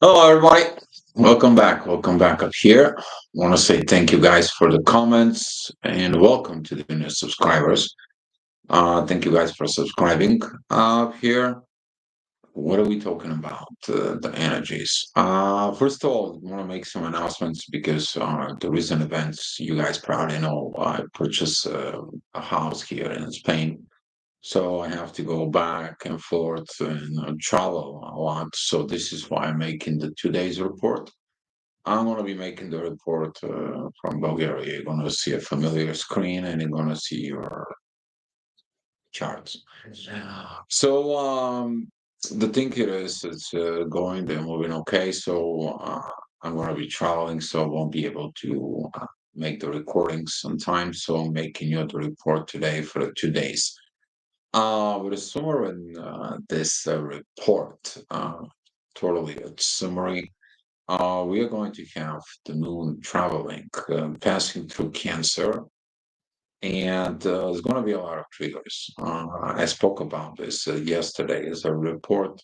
Hello, everybody. Welcome back. Welcome back up here. I want to say thank you guys for the comments and welcome to the new subscribers. Thank you guys for subscribing up here. What are we talking about? The energies. First of all, I want to make some announcements because the recent events you guys probably know. I purchased a house here in Spain, so I have to go back and forth and travel a lot. So this is why I'm making the 2 days report. I'm going to be making the report from Bulgaria. You're going to see a familiar screen and you're going to see your charts. So the thing here is it's going, they're moving okay. So I'm going to be traveling, so I won't be able to make the recordings on time. So I'm making you the report today for the 2 days. With a summary in this report, totally a summary. We are going to have the moon traveling, passing through Cancer, and there's going to be a lot of triggers. I spoke about this yesterday as a report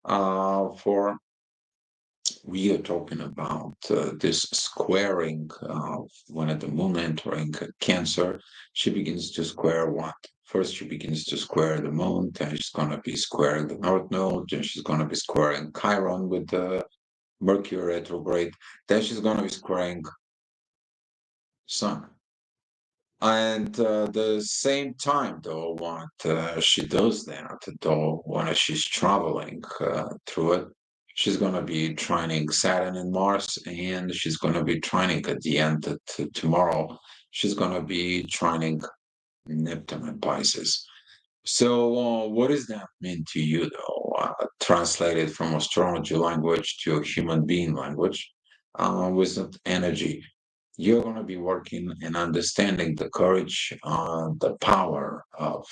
for we are talking about this squaring when the moon entering Cancer, she begins to square what? First, she begins to square the moon, then she's going to be squaring the North Node, then she's going to be squaring Chiron with the Mercury retrograde, then she's going to be squaring Sun. And the same time, though, what she does that, though, when she's traveling through it, she's going to be trining Saturn and Mars, and she's going to be trining at the end tomorrow. She's going to be trining Neptune and Pisces. So, what does that mean to you, though? Translated from astrology language to a human being language, with that energy, you're going to be working and understanding the courage, the power of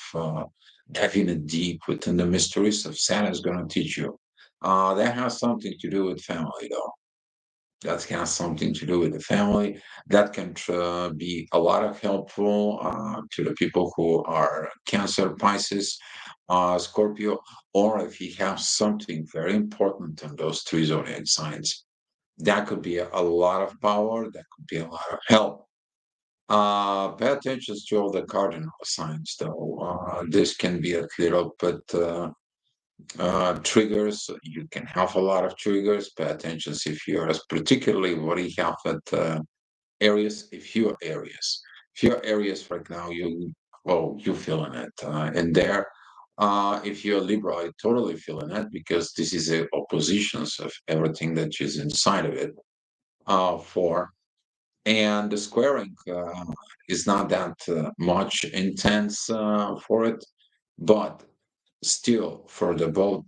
diving it deep within the mysteries of Saturn is going to teach you. That has something to do with family, though. That has something to do with the family. That can be a lot of helpful to the people who are Cancer, Pisces, Scorpio, or if you have something very important in those three zodiac signs. That could be a lot of power. That could be a lot of help. Pay attention to all the cardinal signs, though. This can be a little bit triggers. You can have a lot of triggers. Pay attention if you're particularly what you have at areas, if your areas. If your areas right now, you're feeling it. And there, if you're Libra, I totally feeling it because this is a oppositions of everything that is inside of it. For and the squaring is not that much intense for it, but still for the both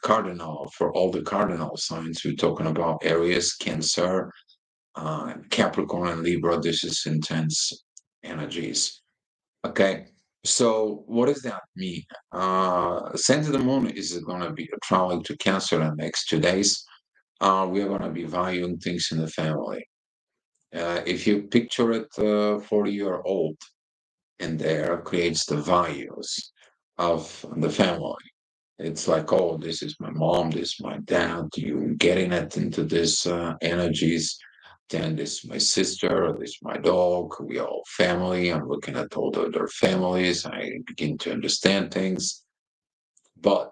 cardinal for all the cardinal signs we're talking about Aries, Cancer, Capricorn, and Libra. This is intense energies. Okay. So what does that mean? Sense of the moon is going to be traveling to Cancer in the next 2 days. We are going to be valuing things in the family. If you picture it, 40-year-old in there creates the values of the family. It's like, oh, this is my mom, this is my dad. You getting it into this energies. Then this is my sister, this is my dog. We all family. I'm looking at all the other families. I begin to understand things. But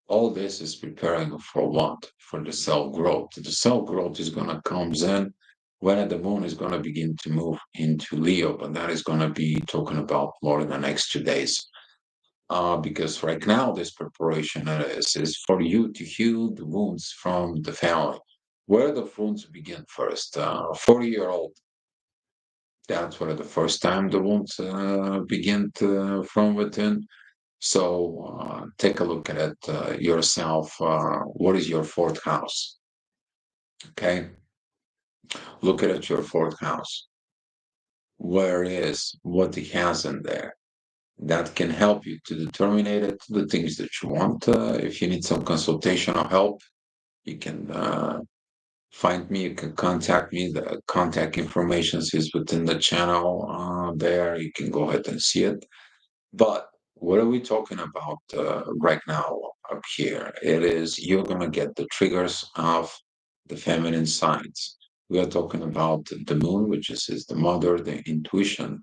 all this is preparing for what? For the cell growth. The cell growth is going to come in when the moon is going to begin to move into Leo, but that is going to be talking about more in the next 2 days. Because right now, this preparation is for you to heal the wounds from the family. Where the wounds begin first? 40-year-old, that's where the first time the wounds begin from within. So take a look at it yourself. What is your fourth house? Okay, look at it, your fourth house. Where is what it has in there? That can help you to determine it, the things that you want. If you need some consultation or help, you can find me. You can contact me. The contact information is within the channel there. You can go ahead and see it. But what are we talking about right now? up here. It is you're gonna get the triggers of the feminine sides. We are talking about the moon, which is the mother, the intuition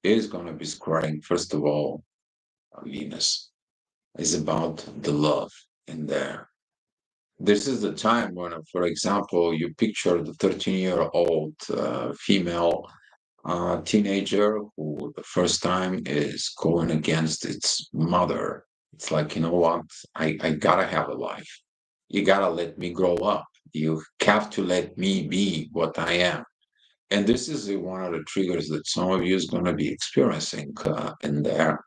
is gonna be squaring, first of all, Venus. Is about the love in there. This is the time when, for example, you picture the 13-year-old female teenager who the first time is going against its mother. It's like, you know what? I gotta have a life. You gotta let me grow up. You have to let me be what I am. And this is one of the triggers that some of you is going to be experiencing in there.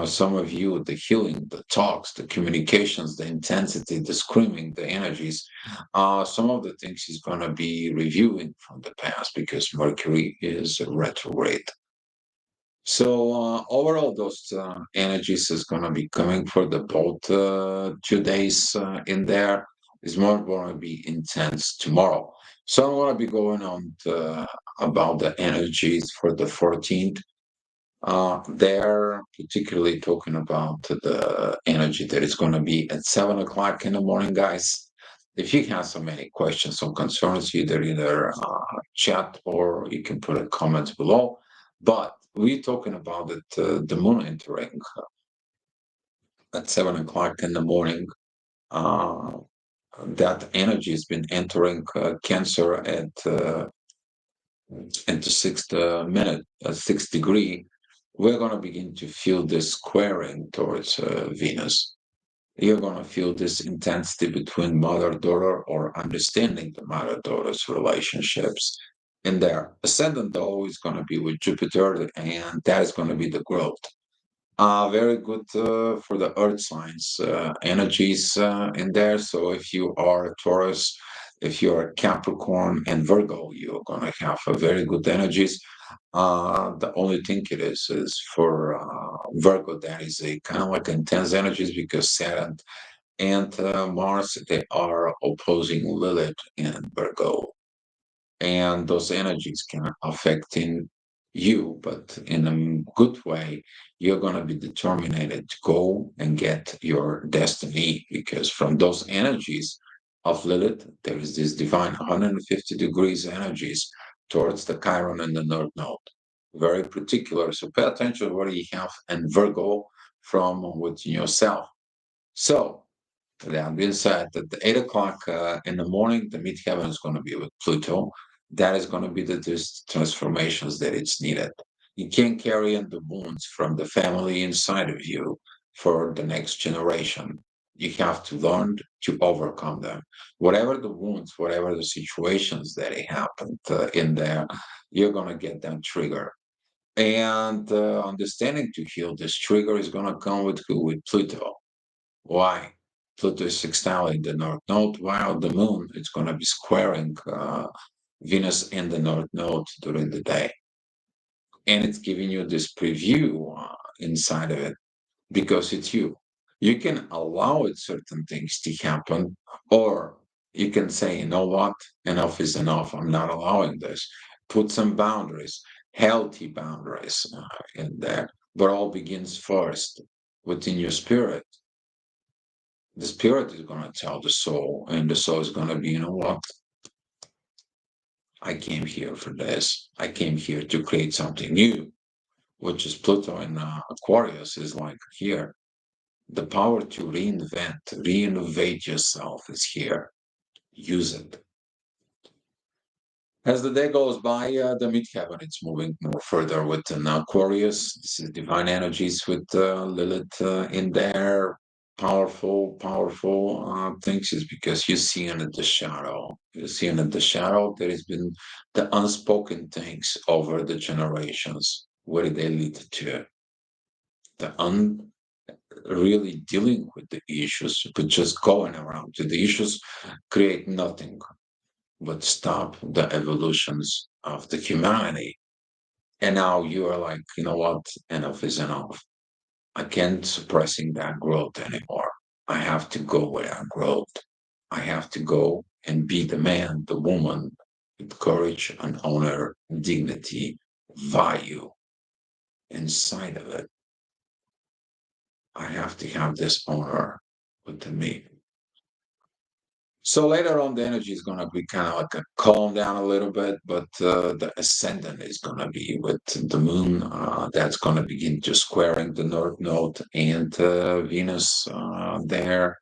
Some of you, the healing, the talks, the communications, the intensity, the screaming, the energies, some of the things he's going to be reviewing from the past because Mercury is retrograde. So overall, those energies is going to be coming for the both 2 days in there. Is more going to be intense tomorrow. So I'm going to be going on about the energies for the 14th. They're particularly talking about the energy that is going to be at 7 o'clock in the morning, guys. If you have so many questions or concerns, either chat or you can put a comment below. But we're talking about it, the moon entering at 7 o'clock in the morning. Uh, that energy has been entering Cancer at into sixth minute, 6 degree, we're going to begin to feel this squaring towards Venus. You're going to feel this intensity between mother-daughter or understanding the mother-daughter's relationships. And their ascendant, though, is going to be with Jupiter, and that is going to be the growth. Very good for the earth signs energies in there. So if you are Taurus, if you're Capricorn and Virgo, you're gonna have a very good energies. The only thing it is for Virgo that is a kind of like intense energies because Saturn and Mars they are opposing Lilith in Virgo, and those energies can affect in you, but in a good way. You're going to be determined to go and get your destiny because from those energies of Lilith there is this divine 150 degrees energies towards the Chiron and the North Node, very particular. So pay attention to what you have and Virgo from within yourself. So that being said, at the 8 o'clock in the morning, the midheaven is going to be with Pluto. That is going to be the transformations that it's needed. You can't carry in the wounds from the family inside of you for the next generation. You have to learn to overcome them. Whatever the wounds, whatever the situations that happened in there, you're going to get that trigger. And understanding to heal this trigger is going to come with who? With Pluto. Why? Pluto is sextile in the North Node, while the Moon is going to be squaring Venus in the North Node during the day. And it's giving you this preview inside of it because it's you. You can allow it certain things to happen, or you can say, you know what, enough is enough. I'm not allowing this. Put some boundaries, healthy boundaries in there. But all begins first within your spirit. The spirit is going to tell the soul, and the soul is going to be, you know what? I came here for this. I came here to create something new, which is Pluto in Aquarius is like here. The power to reinvent, reinnovate yourself is here. Use it. As the day goes by, the midheaven it's moving more further with an Aquarius. This is divine energies with Lilith in there. Powerful things is because you see in the shadow. You see in the shadow there has been the unspoken things over the generations. Where did they lead to? The really dealing with the issues, but just going around to the issues create nothing but stop the evolutions of the humanity. And now you are like, you know what? Enough is enough. I can't suppressing that growth anymore. I have to go with that growth. I have to go and be the man, the woman with courage and honor, dignity, value inside of it. I have to have this honor. with the me. So later on, the energy is going to be kind of like a calm down a little bit, but the ascendant is going to be with the moon. That's going to begin to squaring the north node and Venus there.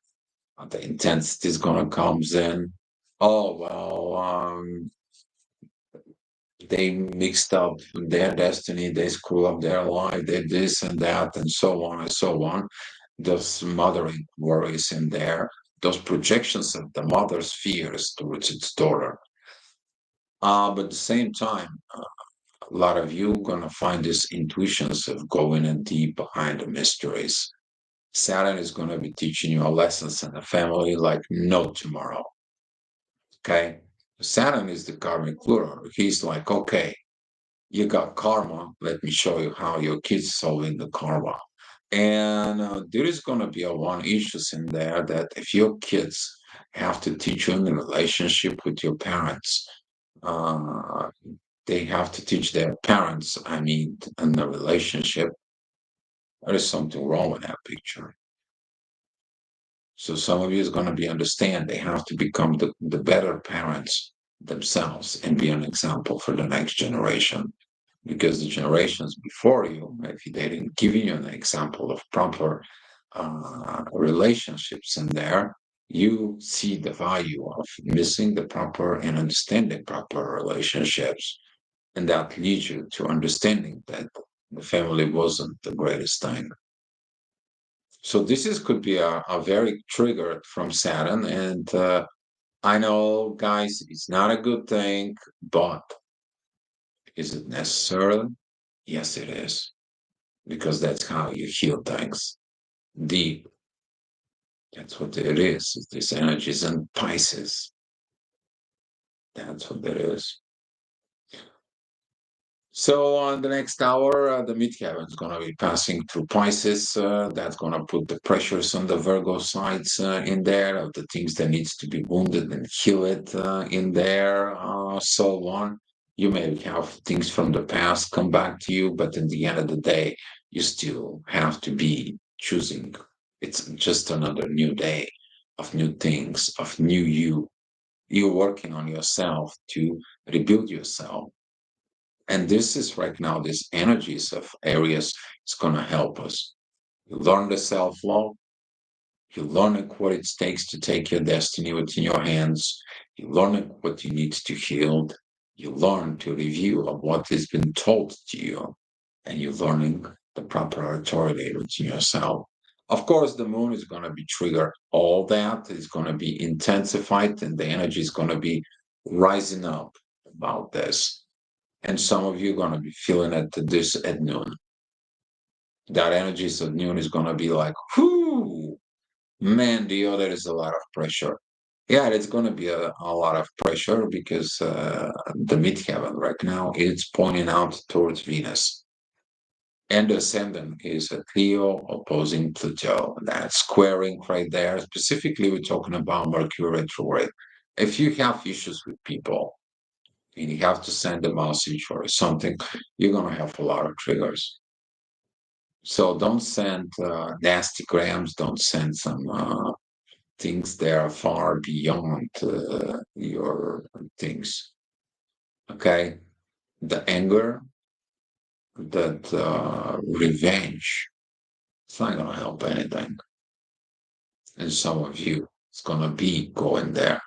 The intensity is going to comes in. Oh well, they mixed up their destiny. They screw up their life. They this and that, and so on and so on. Those mothering worries in there, those projections of the mother's fears towards its daughter. But at the same time, a lot of you gonna find these intuitions of going in deep behind the mysteries. Saturn is gonna be teaching you lessons in the family like no tomorrow. Okay, Saturn is the karmic ruler. He's like, okay, you got karma. Let me show you how your kids solving the karma. And there is going to be a one issues in there that if your kids have to teach you in the relationship with your parents, uh, they have to teach their parents, I mean, in the relationship, there is something wrong with that picture. So some of you is going to be understand they have to become the better parents themselves and be an example for the next generation because the generations before you, if they didn't give you an example of proper relationships in there, you see the value of missing the proper and understanding proper relationships. And that leads you to understanding that the family wasn't the greatest thing. So this is could be a very triggered from Saturn. And I know, guys, it's not a good thing, but is it necessary? Yes, it is. Because that's how you heal things deep. That's what it is. This energy is in Pisces. That's what it is. So on the next hour, the midheaven is going to be passing through Pisces. That's going to put the pressures on the Virgo sides in there of the things that needs to be wounded and heal it in there, so on. You may have things from the past come back to you, but at the end of the day, you still have to be choosing. It's just another new day of new things, of new you. You're working on yourself to rebuild yourself, and this is right now, these energies of Aries is going to help us. You learn the self love, you learn what it takes to take your destiny within your hands, you learn what you need to heal, you learn to review of what has been told to you, and you're learning the proper authority within yourself. Of course, the moon is going to be triggered. All that is going to be intensified, and the energy is going to be rising up about this. And some of you are going to be feeling it this at noon. That energy at noon is going to be like, whoo, man, there is a lot of pressure. Yeah, it's going to be a lot of pressure because the midheaven right now it's pointing out towards Venus. And the ascendant is at Leo opposing Pluto. That's squaring right there. Specifically, we're talking about Mercury retrograde. If you have issues with people, and you have to send a message or something, you're going to have a lot of triggers. So don't send nasty grams, don't send some things that are far beyond your things. Okay? The anger, that revenge, it's not going to help anything. And some of you, it's going to be going there.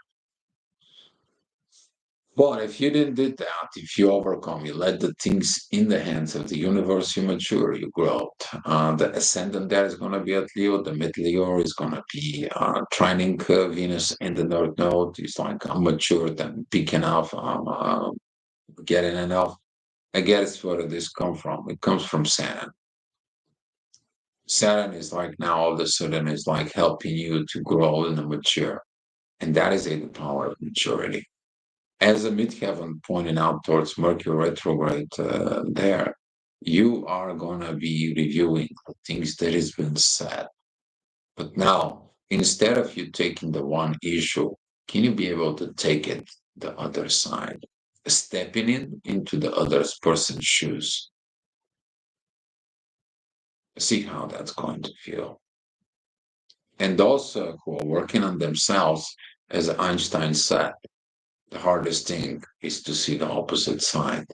But if you didn't do that, if you overcome, you let the things in the hands of the universe, you mature, you grow. The ascendant there is going to be at Leo. The mid Leo is going to be trining Venus in the North Node. It's like I'm matured, I'm big enough, I'm getting enough. I guess where this come from. It comes from Saturn. Saturn is like now all of a sudden is like helping you to grow and mature. And that is the power of maturity. As a midheaven pointing out towards Mercury retrograde there, you are going to be reviewing the things that has been said. But now, instead of you taking the one issue, can you be able to take it the other side, stepping in into the other person's shoes? See how that's going to feel. And those who are working on themselves, as Einstein said, the hardest thing is to see the opposite side.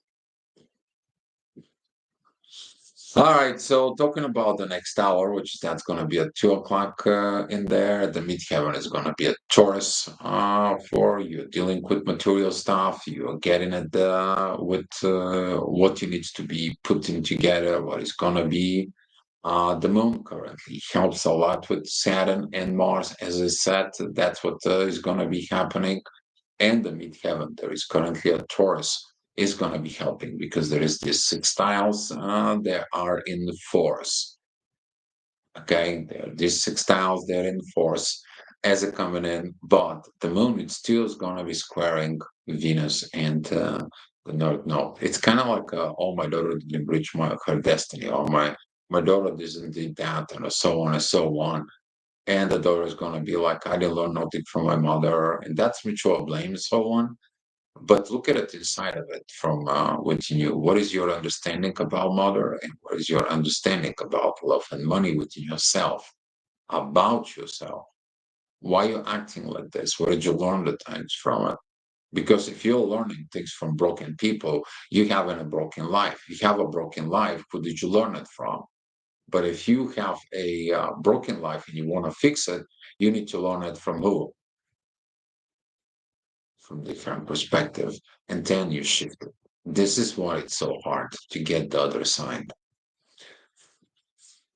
All right, so talking about the next hour, which is that's going to be at 2 o'clock in there. The midheaven is going to be at Taurus for you dealing with material stuff. You're getting it with what you needs to be putting together, what is going to be. The moon currently helps a lot with Saturn and Mars. As I said, that's what is going to be happening. And the midheaven, there is currently a Taurus, is going to be helping because there is these sextiles that are in force. Okay, there are these sextiles they're in force as a coming in, but the moon it still is going to be squaring Venus and the North Node. It's kind of like, oh, my daughter didn't reach her destiny, or my daughter didn't do that, and so on and so on. And the daughter is going to be like, I didn't learn nothing from my mother, and that's mutual blame and so on. But look at it inside of it from within you. What is your understanding about mother, and what is your understanding about love and money within yourself, about yourself? Why you're acting like this? Where did you learn the things from it? Because if you're learning things from broken people, you having a broken life. You have a broken life. Who did you learn it from? But if you have a broken life and you want to fix it, you need to learn it from who? From different perspective, and then you shift it. This is why it's so hard to get the other side.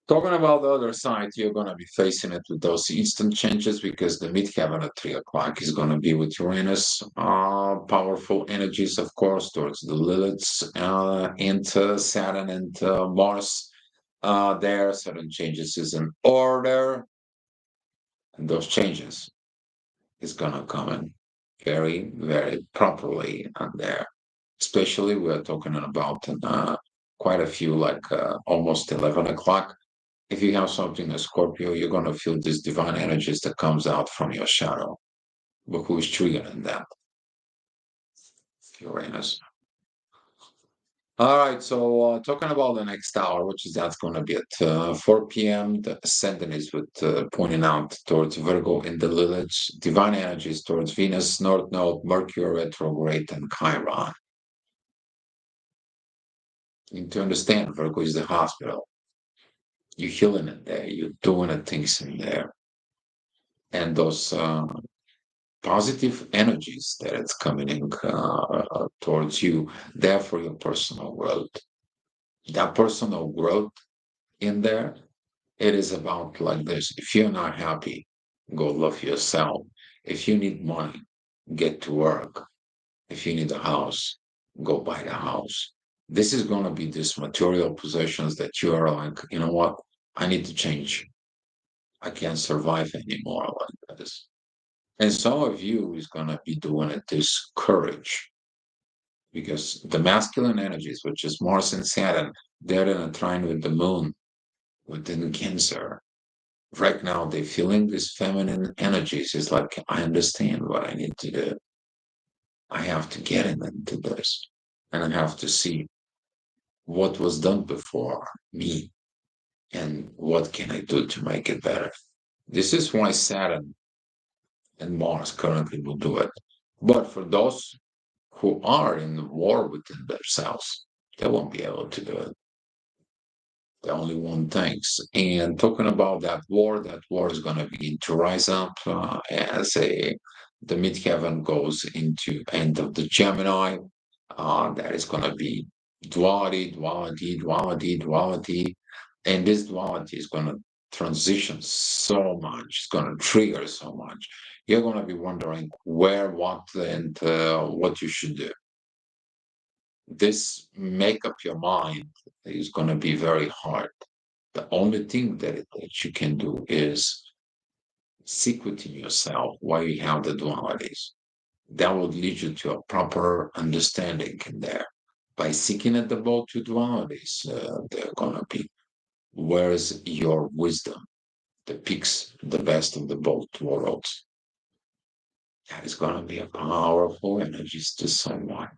Talking about the other side, you're going to be facing it with those instant changes because the midheaven at 3 o'clock is going to be with Uranus, powerful energies, of course, towards the Liliths and Saturn and Mars. There, certain changes is in order, and those changes is going to come in very, very properly on there. Especially, we're talking about quite a few, like almost 11 o'clock. If you have something in Scorpio, you're going to feel this divine energies that comes out from your shadow. But who is triggering that? Uranus. All right, so talking about the next hour, which is that's going to be at 4 p.m. The ascendant is with pointing out towards Virgo in the Lilith, divine energies towards Venus, North Node, Mercury retrograde, and Chiron. You need to understand Virgo is the hospital. You're healing it there, you're doing the things in there. And those positive energies that it's coming in towards you, there for your personal growth. That personal growth in there, it is about like this. If you're not happy, go love yourself. If you need money, get to work. If you need a house, go buy the house. This is going to be these material possessions that you are like, you know what? I need to change. I can't survive anymore like this. And some of you is going to be doing it this courage because the masculine energies, which is Mars and Saturn, they're in a trine with the moon within Cancer. Right now, they're feeling these feminine energies. It's like, I understand what I need to do. I have to get into this and I have to see what was done before me and what can I do to make it better. This is why Saturn and Mars currently will do it. But for those who are in war within themselves, they won't be able to do it. They only want things. And talking about that war is going to begin to rise up as the midheaven goes into end of the Gemini. That is going to be duality, duality, duality, duality. And this duality is going to transition so much. It's going to trigger so much. You're going to be wondering where, what, and what you should do. This make up your mind is going to be very hard. The only thing that you can do is seek within yourself why you have the dualities. That will lead you to a proper understanding in there. By seeking at the both two dualities, they're going to be where's your wisdom that picks the best of the both worlds. That is going to be a powerful energy to someone.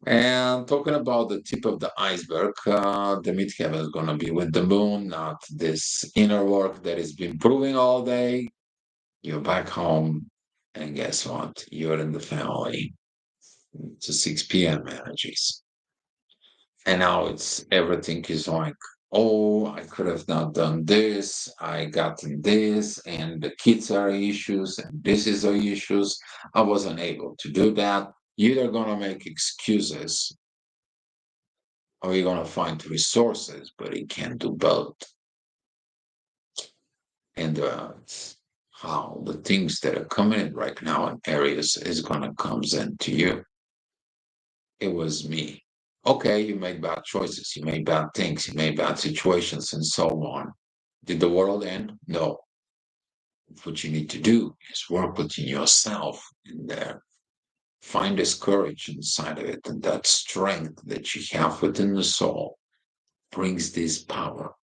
And talking about the tip of the iceberg, the midheaven is going to be with the moon, not this inner work that has been proving all day. You're back home, and guess what? You're in the family to 6 p.m. energies. And now it's everything is like, oh, I could have not done this. I gotten this, and the kids are issues, and this is the issues. I wasn't able to do that. You're gonna make excuses, or you're gonna find resources, but you can't do both. And how the things that are coming in right now in areas is gonna comes into you. It was me. Okay, you made bad choices, you made bad things, you made bad situations, and so on. Did the world end? No. What you need to do is work within yourself and find this courage inside of it, and that strength that you have within the soul brings this power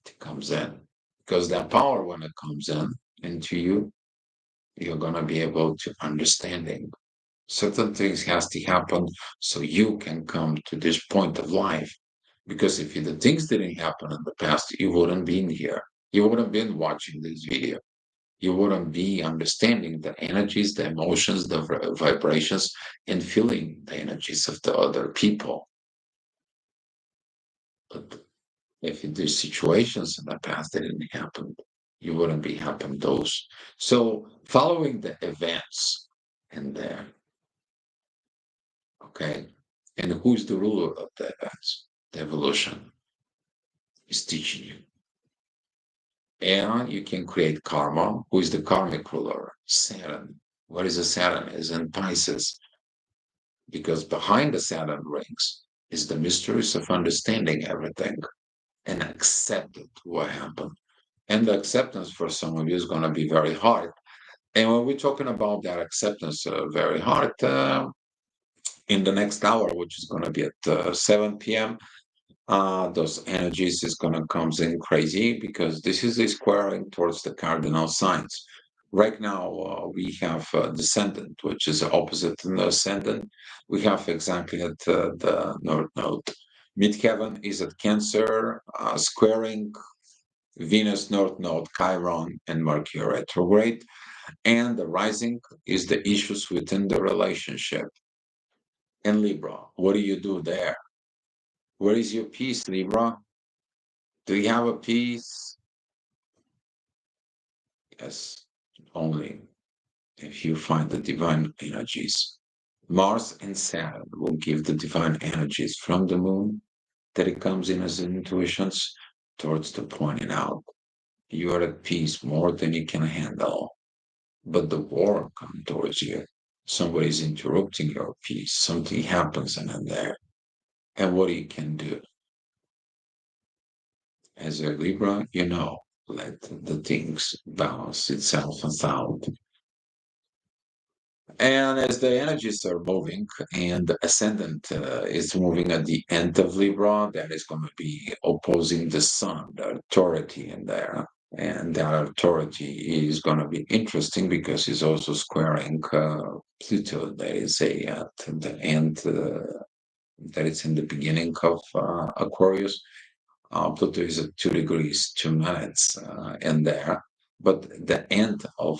that comes in. Because that power, when it comes in into you, you're gonna be able to understanding certain things has to happen so you can come to this point of life. Because if the things didn't happen in the past, you wouldn't be in here. You wouldn't been watching this video. You wouldn't be understanding the energies, the emotions, the vibrations, and feeling the energies of the other people. But if the situations in the past didn't happen, you wouldn't be having those. So following the events in there, okay, and who's the ruler of the events? The evolution is teaching you. And you can create karma. Who is the karmic ruler? Saturn. What is a Saturn? Is in Pisces. Because behind the Saturn rings is the mysteries of understanding everything and accepting what happened. And the acceptance for some of you is going to be very hard. And when we're talking about that acceptance, very hard, in the next hour, which is going to be at 7 p.m., those energies is going to comes in crazy because this is a squaring towards the cardinal signs. Right now, we have descendant, which is opposite in the ascendant. We have exactly at the north node. Midheaven is at Cancer, squaring Venus north node, Chiron, and Mercury retrograde. And the rising is the issues within the relationship. And Libra, what do you do there? Where is your peace, Libra? Do you have a peace? Yes, only if you find the divine energies. Mars and Saturn will give the divine energies from the moon that it comes in as intuitions towards the pointing out. You are at peace more than you can handle, but the war comes towards you. Somebody's interrupting your peace. Something happens in there. And what you can do as a Libra, let the things balance itself out. And as the energies are moving and the ascendant is moving at the end of Libra, that is going to be opposing the sun, the authority in there. And that authority is going to be interesting because it's also squaring Pluto, that is at the end, that is in the beginning of Aquarius. Pluto is at 2 degrees, 2 minutes in there, but the end of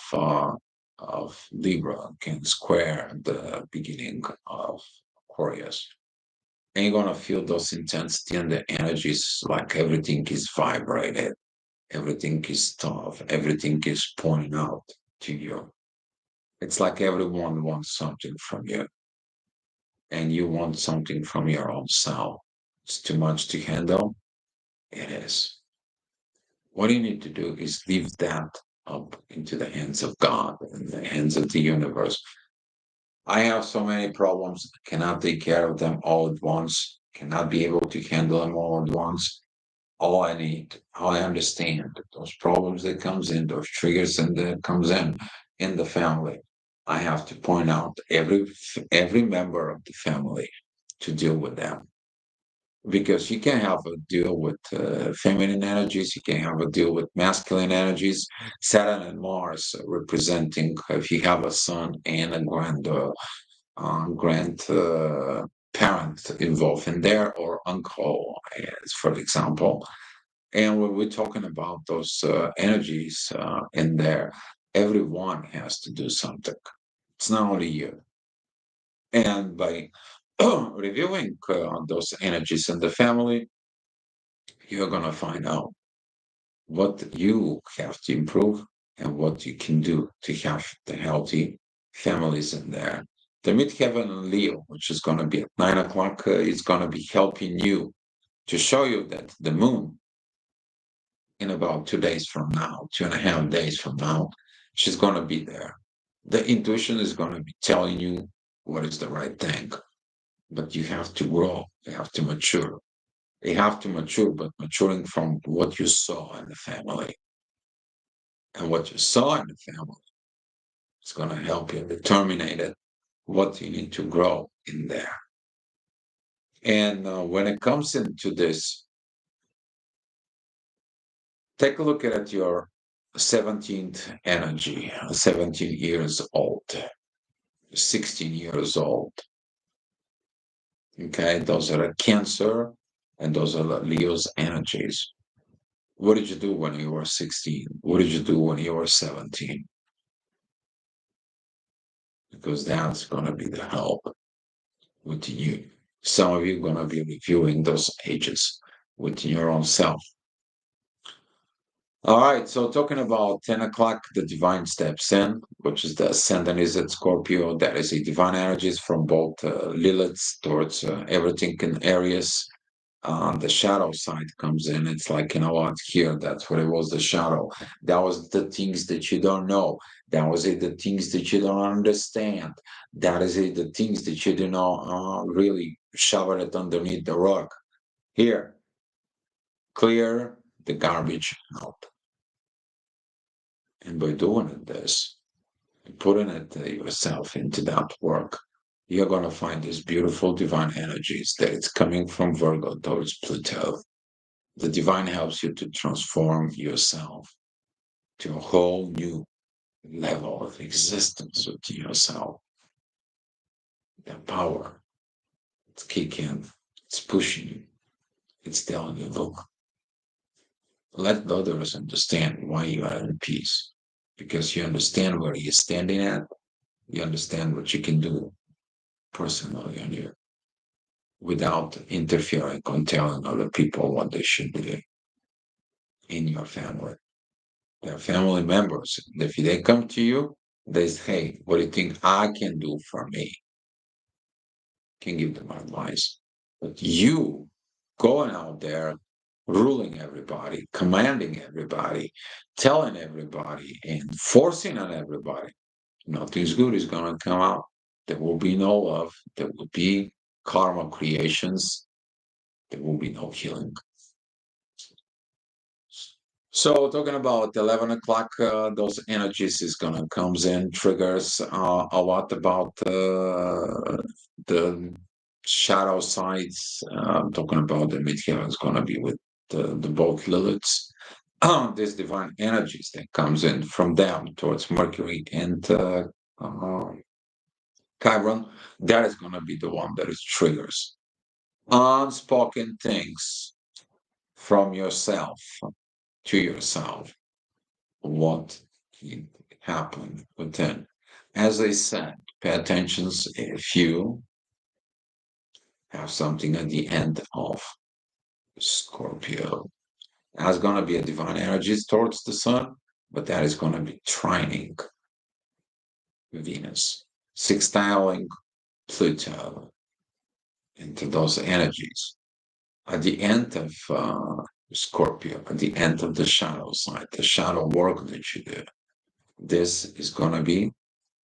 Libra can square the beginning of Aquarius. And you're gonna feel those intensity and the energies like everything is vibrated, everything is tough, everything is pointing out to you. It's like everyone wants something from you, and you want something from your own self. It's too much to handle. It is. What you need to do is leave that up into the hands of God and the hands of the universe. I have so many problems, cannot take care of them all at once, cannot be able to handle them all at once. All I need, all I understand, those problems that comes in, those triggers and that comes in the family. I have to point out every member of the family to deal with them because you can have a deal with feminine energies, you can have a deal with masculine energies. Saturn and Mars representing if you have a son and a grandparent parent involved in there or uncle, as for example. And when we're talking about those energies in there, everyone has to do something. It's not only you. And by reviewing those energies in the family, you're going to find out what you have to improve and what you can do to have the healthy families in there. The midheaven in Leo, which is going to be at 9 o'clock, is going to be helping you to show you that the moon in about 2 days from now, 2.5 days from now, she's going to be there. The intuition is going to be telling you what is the right thing, but you have to grow, you have to mature. You have to mature, but maturing from what you saw in the family. And what you saw in the family is going to help you determine it, what you need to grow in there. And when it comes into this, take a look at your 17th energy, 17 years old, 16 years old. Okay, those are the Cancer and those are the Leo's energies. What did you do when you were 16? What did you do when you were 17? Because that's going to be the help with you. Some of you are going to be reviewing those ages with your own self. All right, so talking about 10 o'clock, the divine steps in, which is the ascendant is at Scorpio. That is a divine energies from both Lilith towards everything in Aries. The shadow side comes in. It's like, you know what, here, that's what it was, the shadow. That was the things that you don't know. That was it, the things that you don't understand. That is it, the things that you do not really shovel it underneath the rug. Here, clear the garbage out. And by doing this, putting it yourself into that work, you're going to find these beautiful divine energies that it's coming from Virgo towards Pluto. The divine helps you to transform yourself to a whole new level of existence within yourself. The power, it's kicking, it's pushing you, it's telling you, look, let the others understand why you are in peace. Because you understand where you're standing at, you understand what you can do personally on you without interfering on telling other people what they should do in your family. Their family members. If they come to you, they say, hey, what do you think I can do for me? Can give them advice. But you going out there, ruling everybody, commanding everybody, telling everybody, and forcing on everybody, nothing's good is going to come out. There will be no love. There will be karma creations. There will be no healing. So talking about 11 o'clock, those energies is gonna comes in, triggers a lot about the shadow sides. Talking about the midheaven is gonna be with the both Liliths. These divine energies that comes in from them towards Mercury and Chiron, that is gonna be the one that is triggers unspoken things from yourself to yourself what happened within. As I said, pay attention if you have something at the end of Scorpio. That's going to be a divine energy towards the sun, but that is going to be trining Venus, sextiling Pluto into those energies. At the end of Scorpio, at the end of the shadow side, the shadow work that you do, this is going to be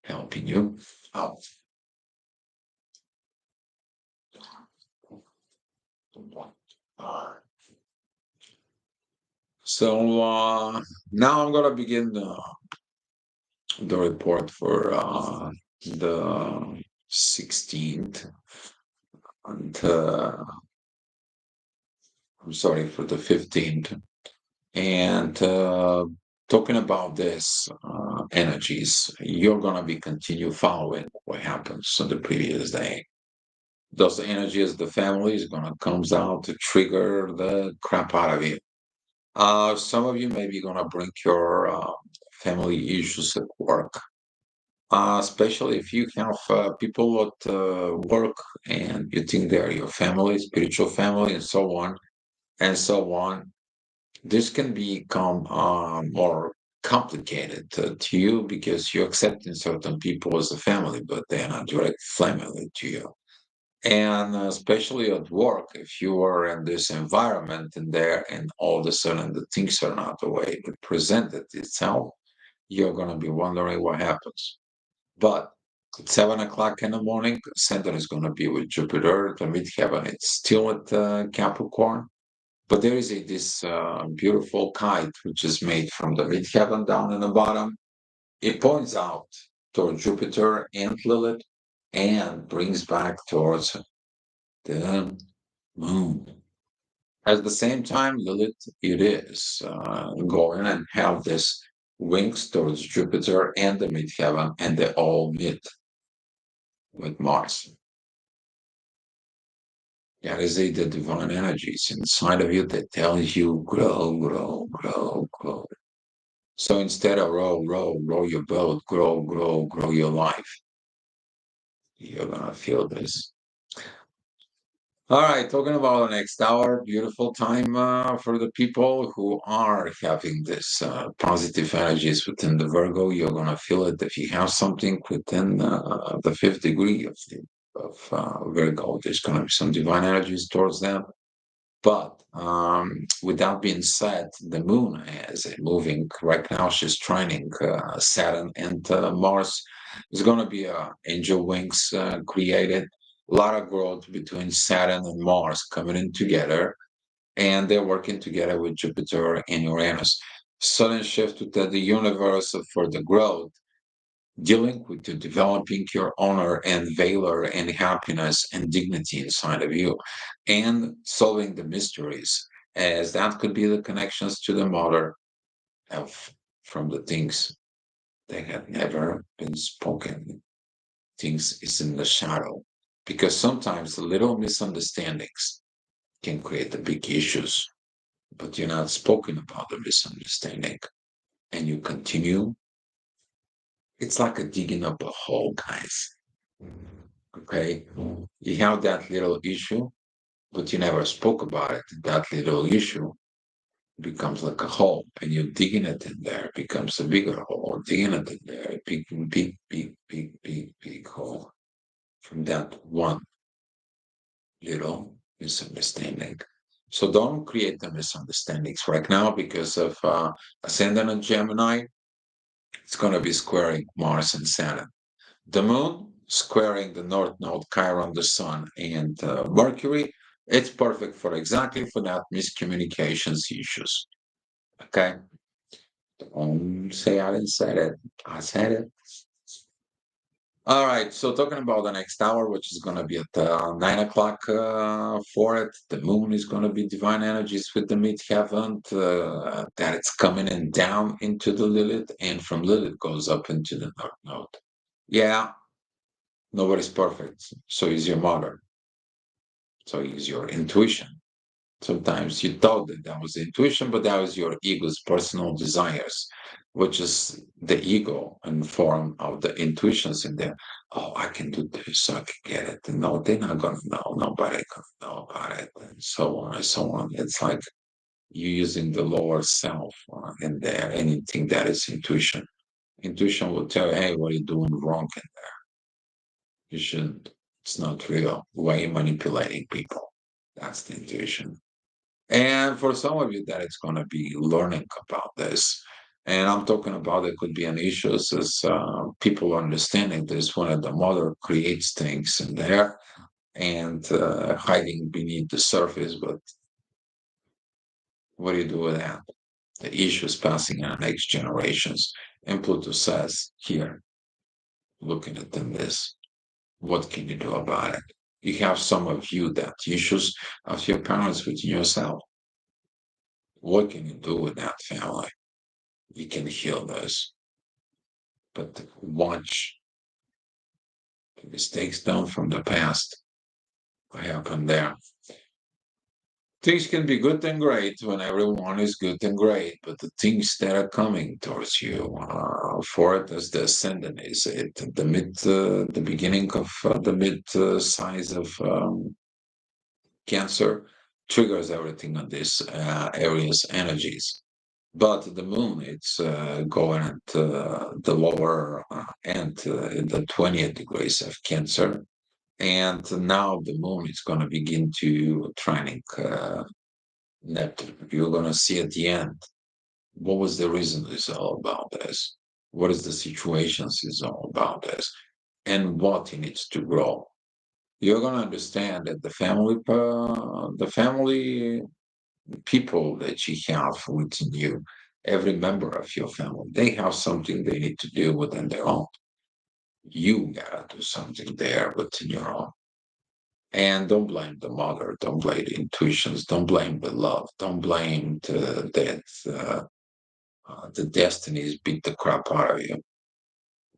helping you out. So now I'm gonna begin the report for the 16th, and I'm sorry for the 15th, and talking about this energies, you're gonna be continue following what happens on the previous day. Those energies, the family is gonna comes out to trigger the crap out of you. Some of you maybe gonna bring your family issues at work, especially if you have people at work and you think they're your family, spiritual family, and so on and so on. This can become more complicated to you because you're accepting certain people as a family, but they're not direct family to you. And especially at work, if you are in this environment and there, and all of a sudden the things are not the way it presented itself, you're going to be wondering what happens. But at 7 o'clock in the morning, Saturn is going to be with Jupiter, the midheaven. It's still at Capricorn, but there is this beautiful kite which is made from the midheaven down in the bottom. It points out toward Jupiter and Lilith and brings back towards the moon. At the same time, Lilith, it is going and have this wings towards Jupiter and the midheaven, and they all meet with Mars. That is the divine energies inside of you that tells you grow, grow, grow, grow. So instead of row your boat, grow, grow, grow your life. You're gonna feel this. All right, talking about the next hour, beautiful time for the people who are having this positive energies within the Virgo. You're gonna feel it if you have something within the fifth degree of Virgo. There's gonna be some divine energies towards them. But with that being said, the moon is moving right now. She's trining Saturn and Mars. There's going to be angel wings created. A lot of growth between Saturn and Mars coming in together, and they're working together with Jupiter and Uranus. Sudden shift within the universe for the growth, dealing with the developing your honor and valor and happiness and dignity inside of you, and solving the mysteries, as that could be the connections to the mother of from the things that have never been spoken. Things is in the shadow. Because sometimes the little misunderstandings can create the big issues, but you're not spoken about the misunderstanding. And you continue. It's like a digging up a hole, guys. Okay. You have that little issue, but you never spoke about it. That little issue becomes like a hole, and you're digging it in there, becomes a bigger hole, digging it in there, big, big, big, big, big, big hole from that one little misunderstanding. So don't create the misunderstandings right now because of Ascendant and Gemini. It's going to be squaring Mars and Saturn. The moon squaring the north node, Chiron, the sun, and Mercury. It's perfect for exactly for that miscommunications issues. Okay. Don't say I didn't say it. I said it. All right. So talking about the next hour, which is going to be at 9 o'clock for it. The moon is going to be divine energies with the midheaven. That it's coming in down into the Lilith, and from Lilith goes up into the north node. Yeah, nobody's perfect. So is your mother. So is your intuition. Sometimes you thought that that was intuition, but that was your ego's personal desires, which is the ego in form of the intuitions in there. Oh, I can do this, so I can get it. And no, they're not gonna know. Nobody gonna know about it, and so on and so on. It's like you using the lower self in there. Anything that is intuition. Intuition will tell you, hey, what are you doing wrong? And you shouldn't. It's not real. Why are you manipulating people? That's the intuition. And for some of you that it's going to be learning about this. And I'm talking about it could be an issue as people understanding this when the mother creates things in there and hiding beneath the surface. But what do you do with that? The issue is passing on next generations. And Pluto says, here, looking at this, what can you do about it? You have some of you that issues of your parents within yourself. What can you do with that family? You can heal this, but watch the mistakes done from the past. what happened there. Things can be good and great when everyone is good and great, but the things that are coming towards you, for it as the ascendant is it the beginning of the mid size of Cancer triggers everything on this area's energies. But the moon, it's going at the lower end, in the 20th degrees of Cancer. And now the moon is going to begin to training Neptune. You're going to see at the end what was the reason is all about this, what is the situations is all about this, and what it needs to grow. You're going to understand that the family people that you have within you, every member of your family, they have something they need to do within their own. You gotta do something there within your own. And don't blame the mother, don't blame the intuitions, don't blame the love, don't blame the destinies beat the crap out of you.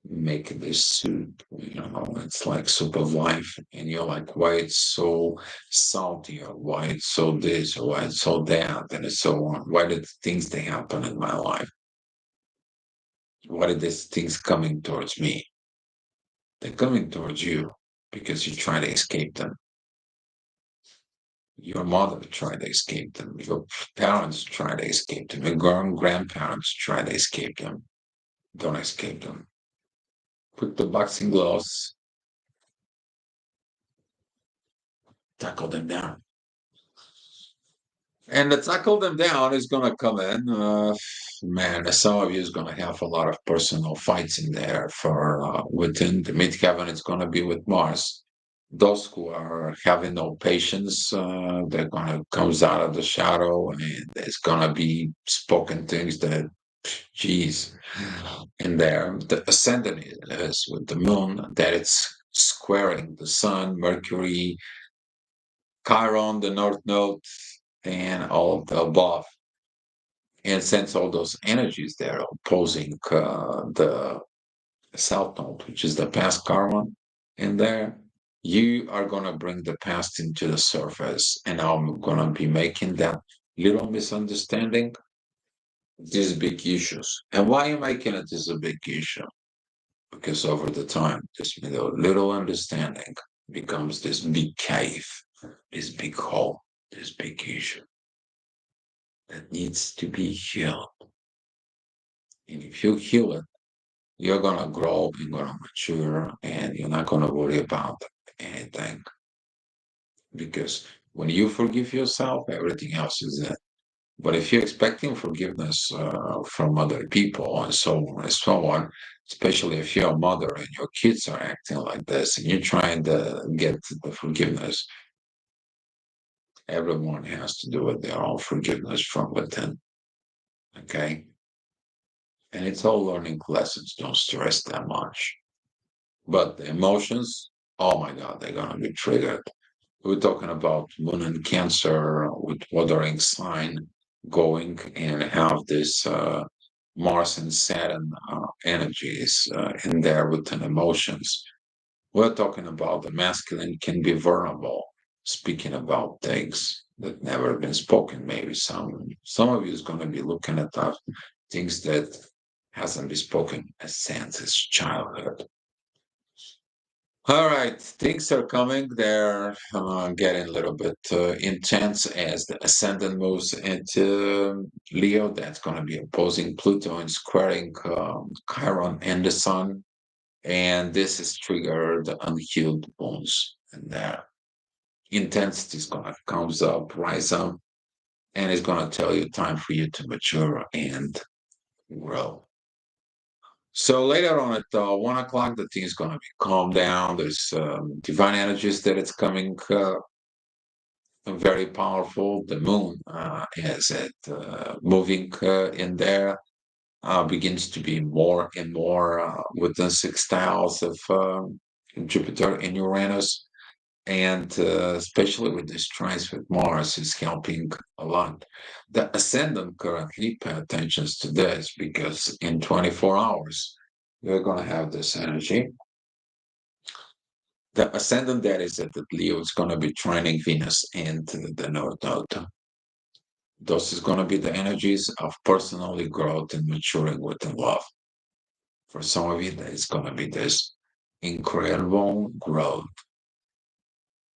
Making this soup, it's like soup of life. And you're like, why it's so salty, or why it's so this, or why it's so that, and so on. Why did things that happen in my life? Why did these things coming towards me? They're coming towards you because you try to escape them. Your mother tried to escape them. Your parents tried to escape them. Your grandparents tried to escape them. Don't escape them. Put the boxing gloves, tackle them down. And the tackle them down is going to come in. Man, some of you is going to have a lot of personal fights in there for within the midheaven. It's going to be with Mars. Those who are having no patience, they're going to comes out of the shadow, and there's going to be spoken things that, geez, in there. The ascendant is with the moon that it's squaring the sun, Mercury, Chiron, the North Node, and all of the above. And since all those energies there are opposing the South Node, which is the past karma, in there, you are going to bring the past into the surface. And I'm going to be making that little misunderstanding these big issues. And why am I making it is a big issue? Because over the time, this little understanding becomes this big cave, this big hole, this big issue that needs to be healed. And if you heal it, you're gonna grow, you're gonna mature, and you're not gonna worry about anything. Because when you forgive yourself, everything else is it. But if you're expecting forgiveness from other people and so on and so on, especially if you're a mother and your kids are acting like this and you're trying to get the forgiveness, everyone has to do it their own forgiveness from within. Okay? And it's all learning lessons. Don't stress that much. But the emotions, oh my God, they're going to be triggered. We're talking about moon and Cancer with watering sign going and have this Mars and Saturn energies in there with an emotions. We're talking about the masculine can be vulnerable, speaking about things that never been spoken. Maybe some of you is going to be looking at things that hasn't been spoken since its childhood. All right, things are coming. They're getting a little bit intense as the ascendant moves into Leo. That's going to be opposing Pluto and squaring Chiron and the Sun. And this is triggered the unhealed wounds. And their intensity is going to comes up, rise up, and it's going to tell you time for you to mature and grow. So later on at 1 o'clock, the thing is going to be calmed down. There's divine energies that it's coming very powerful. The moon is it moving in there begins to be more and more within sextiles of Jupiter and Uranus. And especially with this trines with Mars is helping a lot. The ascendant currently pay attention to this because in 24 hours, we're going to have this energy. The ascendant that is at the Leo is going to be training Venus and the North Node. Those is going to be the energies of personally growth and maturing within love. For some of you, that is going to be this incredible growth.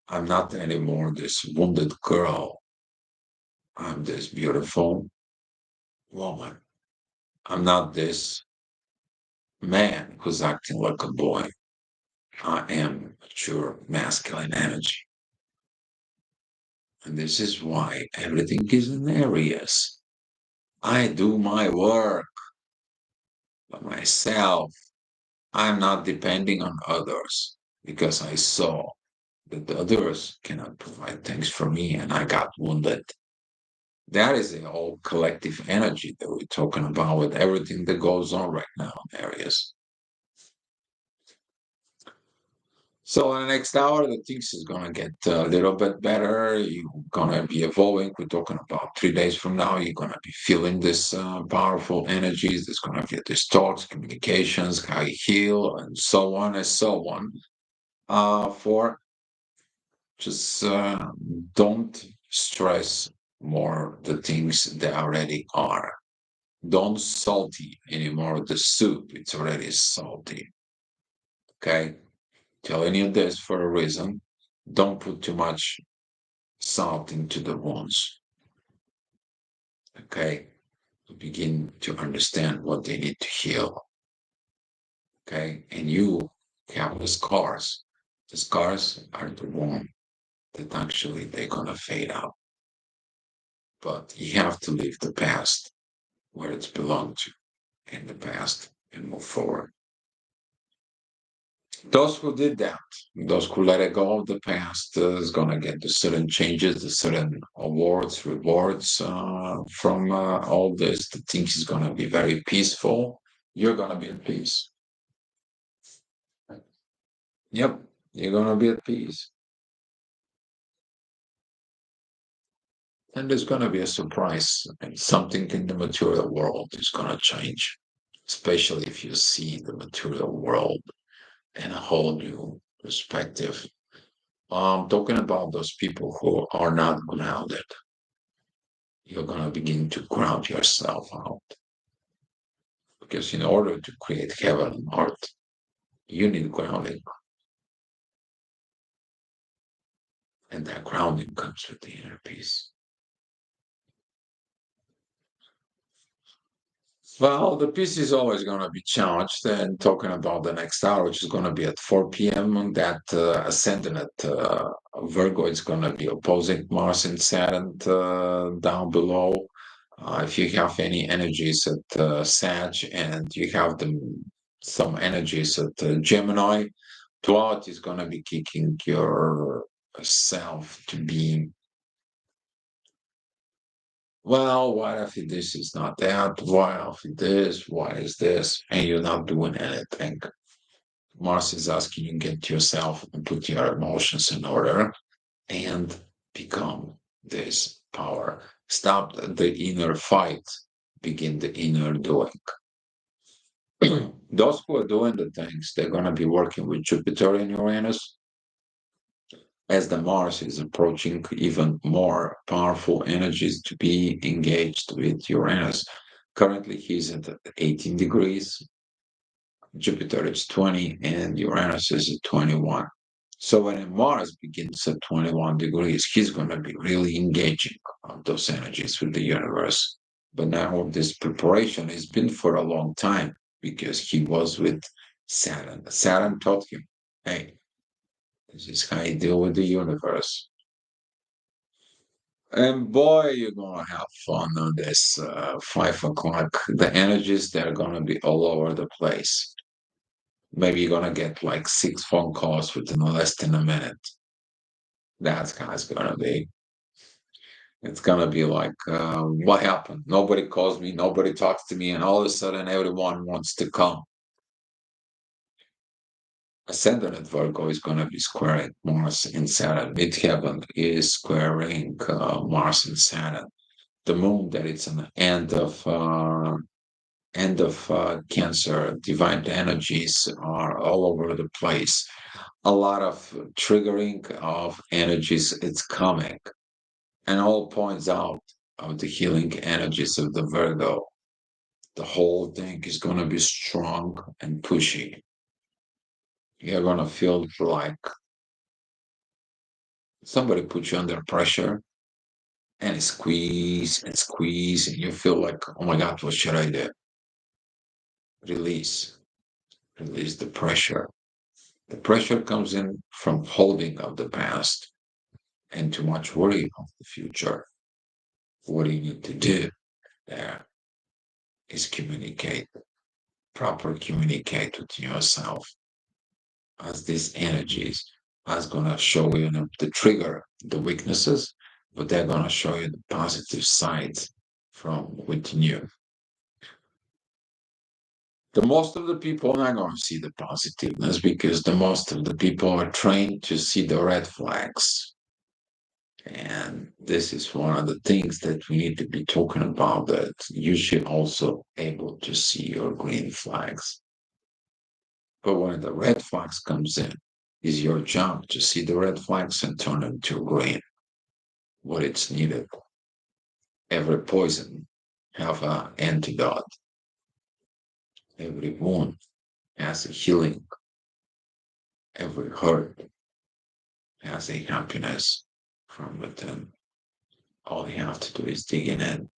I'm not anymore this wounded girl. I'm this beautiful woman. I'm not this man who's acting like a boy. I am mature masculine energy. And this is why everything is in areas. I do my work by myself. I'm not depending on others because I saw that the others cannot provide things for me and I got wounded. That is the whole collective energy that we're talking about with everything that goes on right now in areas. So in the next hour, the things is gonna get a little bit better. You're gonna be evolving. We're talking about 3 days from now. You're gonna be feeling this powerful energies. There's gonna be these talks, communications, how you heal, and so on and so on. For just don't stress more the things that already are. Don't salty anymore the soup. It's already salty. Okay, telling you this for a reason. Don't put too much salt into the wounds. Okay, to begin to understand what they need to heal. Okay, and you have the scars. The scars are the one that actually they're gonna fade out. But you have to leave the past where it's belonged to in the past and move forward. Those who did that, those who let it go of the past, is going to get the certain changes, the certain awards, rewards from all this. The things is going to be very peaceful. You're going to be at peace. Yep, you're going to be at peace. And there's going to be a surprise, and something in the material world is going to change, especially if you see the material world in a whole new perspective. Talking about those people who are not grounded, you're going to begin to ground yourself out. Because in order to create heaven on earth, you need grounding. And that grounding comes with the inner peace. Well, the peace is always going to be challenged. And talking about the next hour, which is going to be at 4 p.m., on that ascendant at Virgo, it's going to be opposing Mars and Saturn down below. If you have any energies at Sag and you have some energies at Gemini, throughout is going to be kicking your self to be, well, what if this is not that? Why if this? Why is this? And you're not doing anything. Mars is asking you get yourself and put your emotions in order and become this power. Stop the inner fight, begin the inner doing. Those who are doing the things, they're going to be working with Jupiter and Uranus as the Mars is approaching even more powerful energies to be engaged with Uranus. Currently, he's at 18 degrees, Jupiter is 20, and Uranus is at 21. So when Mars begins at 21 degrees, he's going to be really engaging on those energies with the universe. But now this preparation has been for a long time because he was with Saturn. Saturn taught him, hey, this is how you deal with the universe. And boy, you're gonna have fun on this 5 o'clock. The energies they're gonna be all over the place. Maybe you're gonna get like 6 phone calls within less than a minute. That's how it's gonna be. It's gonna be like, what happened? Nobody calls me, nobody talks to me, and all of a sudden everyone wants to come. Ascendant at Virgo is gonna be squaring Mars in Saturn. Midheaven is squaring Mars and Saturn. The moon that it's an end of Cancer, divine energies are all over the place. A lot of triggering of energies it's coming, and all points out of the healing energies of the Virgo. The whole thing is going to be strong and pushy. You're going to feel like somebody put you under pressure and squeeze, and you feel like, oh my God, what should I do? Release, release the pressure. The pressure comes in from holding of the past and too much worry of the future. What you need to do there is communicate, proper communicate with yourself as these energies are going to show you the trigger, the weaknesses, but they're going to show you the positive sides from within you. The most of the people are not going to see the positiveness because the most of the people are trained to see the red flags. And this is one of the things that we need to be talking about, that you should also able to see your green flags. But when the red flags comes in, is your job to see the red flags and turn them to green. What it's needed. Every poison have an antidote. Every wound has a healing. Every hurt has a happiness from within. All you have to do is dig in.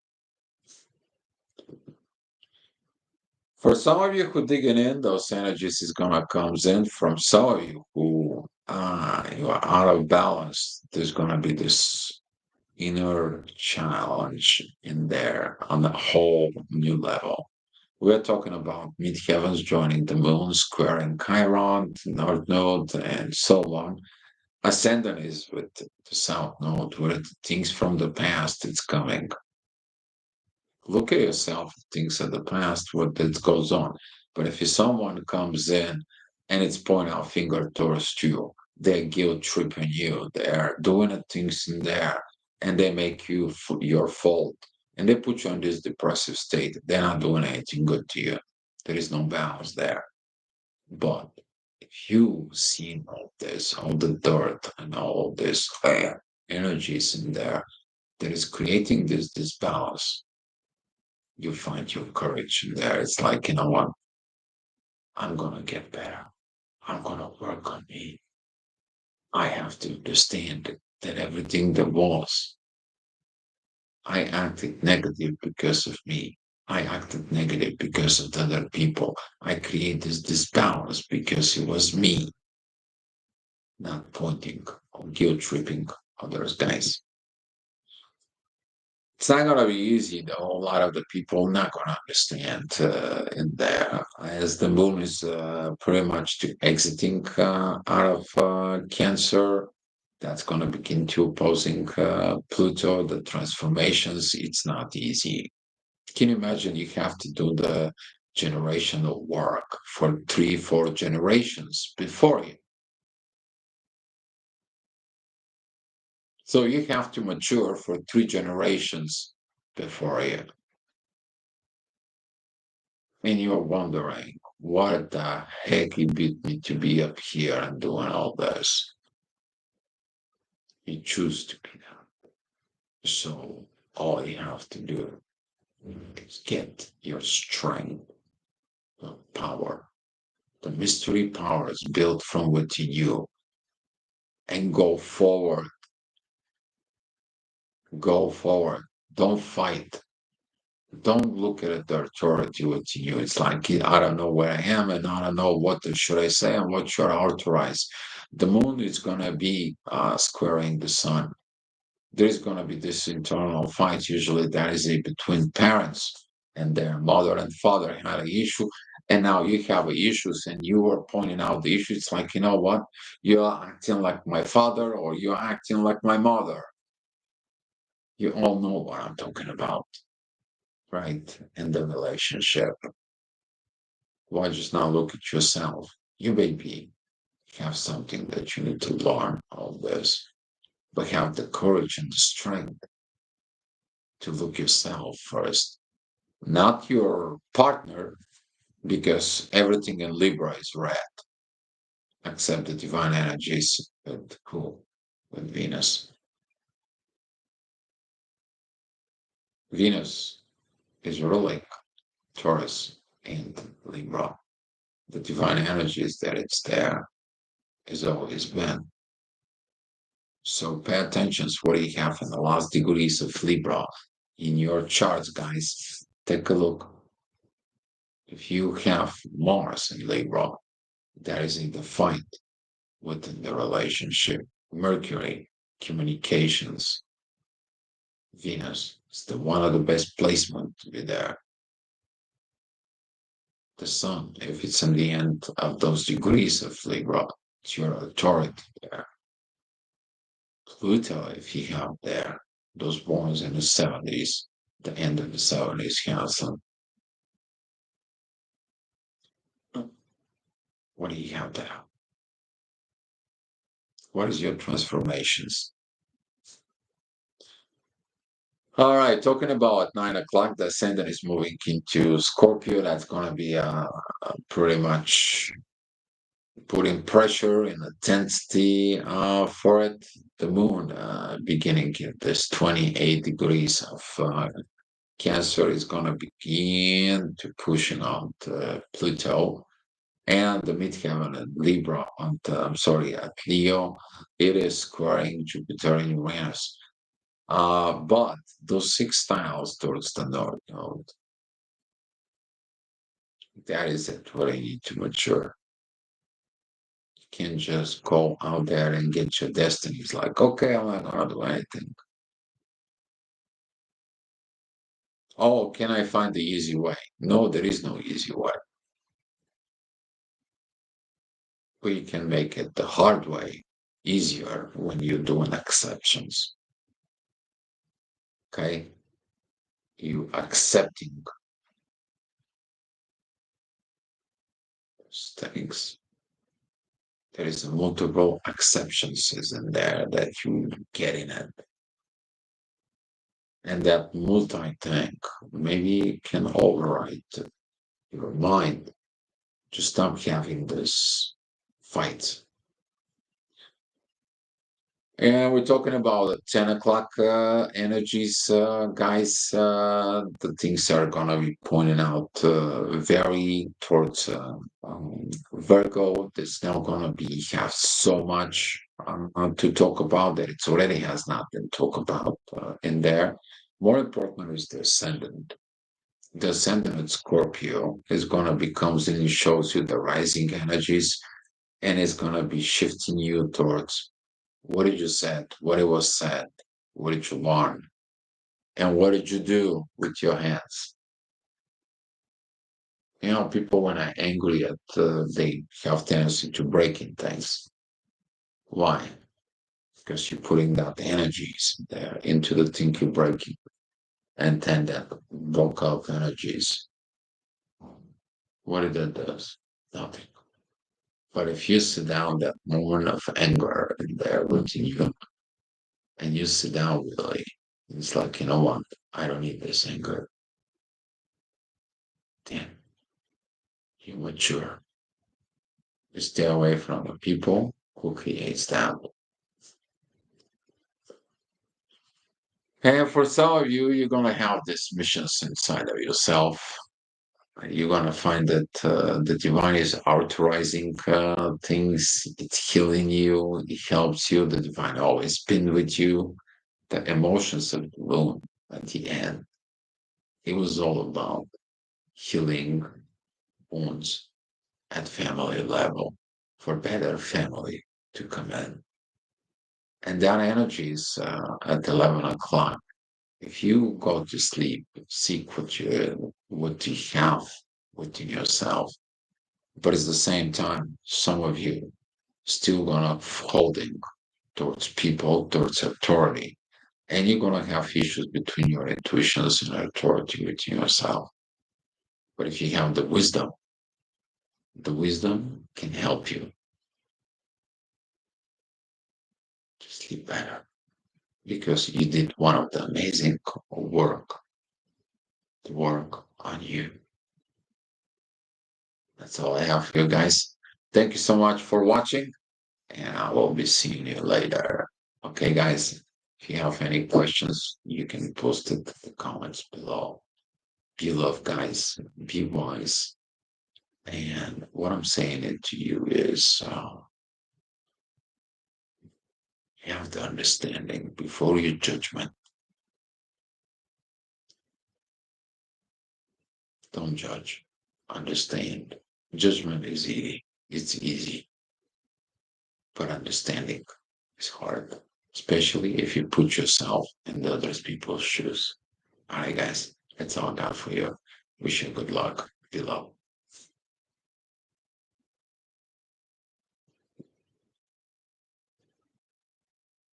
For some of you who digging in, those energies is gonna comes in. From some of you who you are out of balance, there's gonna be this inner challenge in there on a whole new level. We're talking about mid heavens joining the moon, squaring Chiron, North Node, and so on. Ascendant is with the South Node, where the things from the past it's coming. Look at yourself, things of the past, what that goes on. But if someone comes in and it's pointing out finger towards you, they're guilt tripping you, they're doing the things in there, and they make you your fault, and they put you in this depressive state. They're not doing anything good to you. There is no balance there. But if you see all this, all the dirt and all this energies in there that is creating this disbalance, you find your courage in there. It's like, you know what? I'm going to get better. I'm going to work on me. I have to understand that everything that was, I acted negative because of me. I acted negative because of the other people. I created this disbalance because it was me, not pointing or guilt tripping others, guys. It's not going to be easy, though. A lot of the people not going to understand in there, as the moon is pretty much to exiting out of Cancer. That's going to begin to opposing Pluto. The transformations, it's not easy. Can you imagine you have to do the generational work for 3, 4 generations before you? So you have to mature for 3 generations before you. And you're wondering, what the heck you beat me to be up here and doing all this? You choose to be that. So all you have to do is get your strength, the power. The mystery power is built from within you, and go forward. Go forward. Don't fight. Don't look at the authority within you. It's like, I don't know where I am and I don't know what should I say and what should I authorize. The moon is going to be squaring the sun. There's going to be this internal fight. Usually that is between parents and their mother and father had an issue. And now you have issues and you are pointing out the issue. It's like, you know what? You're acting like my father or you're acting like my mother. You all know what I'm talking about, right? In the relationship. Why just not look at yourself? You maybe have something that you need to learn all this, but have the courage and the strength to look yourself first, not your partner, because everything in Libra is red. accept the divine energies with who? With Venus. Venus is ruling Taurus and Libra. The divine energies that it's there is always been. So pay attention to what you have in the last degrees of Libra in your charts, guys. Take a look. If you have Mars in Libra, that is in the fight within the relationship. Mercury, communications. Venus is the one of the best placement to be there. The Sun, if it's in the end of those degrees of Libra, it's your authority there. Pluto, if you have there, those born in the 70s, the end of the 70s, Cancer. What do you have there? What is your transformations? All right, talking about 9 o'clock, the ascendant is moving into Scorpio. That's going to be pretty much putting pressure and intensity for it. The moon beginning at this 28 degrees of Cancer is going to begin to pushing out Pluto and the midheaven at Libra. I'm sorry, at Leo, it is squaring Jupiter and Uranus. But those six tiles towards the north node, that is it where you need to mature. You can't just go out there and get your destiny. It's like, okay, I'm not gonna do anything. Oh, can I find the easy way? No, there is no easy way. We can make it the hard way easier when you're doing exceptions. Okay? You accepting those things. There is multiple exceptions in there that you get in it. And that multi-thing maybe can override your mind to stop having this fight. And we're talking about 10 o'clock energies, guys. The things are going to be pointing out very towards Virgo. There's now going to be have so much to talk about that it already has not been talked about in there. More important is the ascendant. The ascendant in Scorpio is going to become, and it shows you the rising energies, and it's going to be shifting you towards what did you said? What it was said? What did you learn? And what did you do with your hands? You know, people when are angry at they have tendency to breaking things. Why? Because you're putting that energies there into the thing you're breaking, and then that block out energies. What it does? Nothing. But if you sit down that moment of anger in there within you, and you sit down really, it's like, you know what? I don't need this anger. Then you mature. You stay away from the people who creates that. And for some of you, you're gonna have these missions inside of yourself. You're gonna find that the divine is authorizing things. It's healing you. It helps you. The divine always been with you. The emotions of the moon at the end. It was all about healing wounds at family level for better family to come in. And that energy is at 11 o'clock. If you go to sleep, seek what you have within yourself. But at the same time, some of you still gonna holding towards people, towards authority. And you're gonna have issues between your intuitions and authority within yourself. But if you have the wisdom can help you to sleep better because you did one of the amazing work on you. That's all I have for you guys. Thank you so much for watching, and I will be seeing you later. Okay, guys. If you have any questions, you can post it in the comments below. Be love, guys. Be wise. And what I'm saying it to you is, have the understanding before your judgment. Don't judge. Understand. Judgment is easy. It's easy, but understanding is hard, especially if you put yourself in the other people's shoes. All right, guys, that's all I got for you. Wish you good luck. Be love.